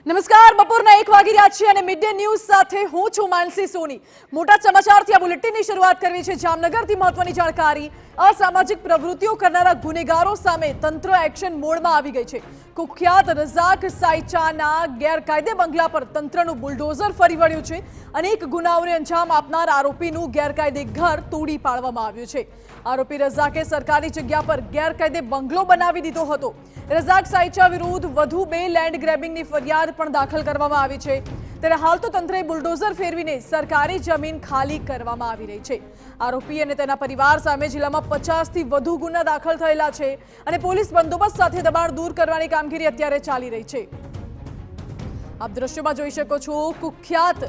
નમસ્કાર, બપોરના 1 વાગી રહ્યા છે અને મિડ ડે ન્યૂઝ સાથે હું છું માનસી સોની। મોટા સમાચારથી આ બુલેટિનની શરૂઆત કરવી છે। જામનગરથી મહત્વની જાણકારી। અસામાજિક પ્રવૃત્તિઓ કરનારા ગુનેગારો સામે તંત્ર એક્શન મોડમાં આવી ગઈ છે। કુખ્યાત રઝાક સાયચાના ગેરકાયદે બંગલા પર તંત્રનું બુલડોઝર ફરી વળ્યું છે। અનેક ગુનાઓને અંજામ આપનાર આરોપીનું ગેરકાયદે ઘર તોડી પાડવામાં આવ્યું છે। આરોપી રઝાકે સરકારી જગ્યા પર ગેરકાયદે બંગલો બનાવી દીધો હતો। રઝાક સાયચા વિરુદ્ધ વધુ 2 લેન્ડ ગ્રેબિંગની ફરિયાદ પણ દાખલ કરવામાં આવી છે। ત્યારે હાલ તો તંત્રે બુલડોઝર ફેરવીને સરકારી જમીન ખાલી કરવામાં આવી રહી છે। આરોપી અને તેના પરિવાર સામે જિલ્લામાં 50થી વધુ ગુના દાખલ થયેલા છે અને પોલીસ બંદોબસ્ત સાથે દબાણ દૂર કરવાની કામગીરી અત્યારે ચાલી રહી છે। આપ દ્રશ્યોમાં જોઈ શકો છો, કુખ્યાત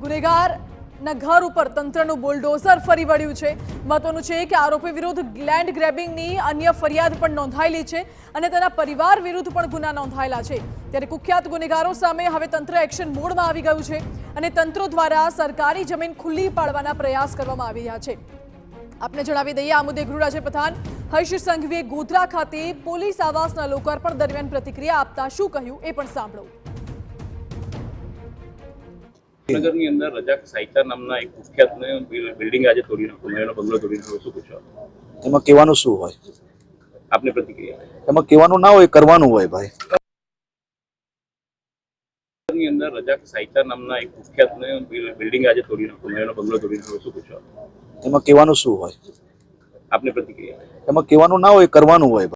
ગુનેગારના ઘર ઉપર તંત્રનું બુલડોઝર ફરી વળ્યું છે। મહત્વનું છે કે આરોપી વિરુદ્ધ લેન્ડ ગ્રેબિંગની અન્ય ફરિયાદ પણ નોંધાયેલી છે અને તેના પરિવાર વિરુદ્ધ પણ ગુના નોંધાયેલા છે। ત્યારે કુખ્યાત ગુનેગારો સામે હવે તંત્ર એક્શન મોડમાં આવી ગયું છે અને તંત્રો દ્વારા સરકારી જમીન ખુલ્લી પાડવાના પ્રયાસ કરવામાં આવી રહ્યા છે। આપને જણાવી દઈએ, આ મુદ્દે ગૃહ રાજ્યપ્રધાન હર્ષ સંઘવીએ ગોધરા ખાતે પોલીસ આવાસના લોકાર્પણ દરમિયાન પ્રતિક્રિયા આપતા શું કહ્યું એ પણ સાંભળો। નગરની અંદર રઝાક સાયચા નામના એક કુખ્યાતને બિલ્ડિંગ આજે તોડી નાખ્યો, એનો બંગલો તોડી નાખ્યો, શું પૂછો? એમાં કહેવાનું શું હોય? આપની પ્રતિક્રિયા? એમાં કહેવાનું ના હોય, કરવાનું હોય ભાઈ। ની અંદર રઝાક સાયચા નામના એક કુખ્યાતને બિલ્ડિંગ આજે તોડી નાખ્યો, એનો બંગલો તોડી નાખ્યો, શું પૂછો? એમાં કહેવાનું શું હોય? આપની પ્રતિક્રિયા? એમાં કહેવાનું ના હોય, કરવાનું હોય।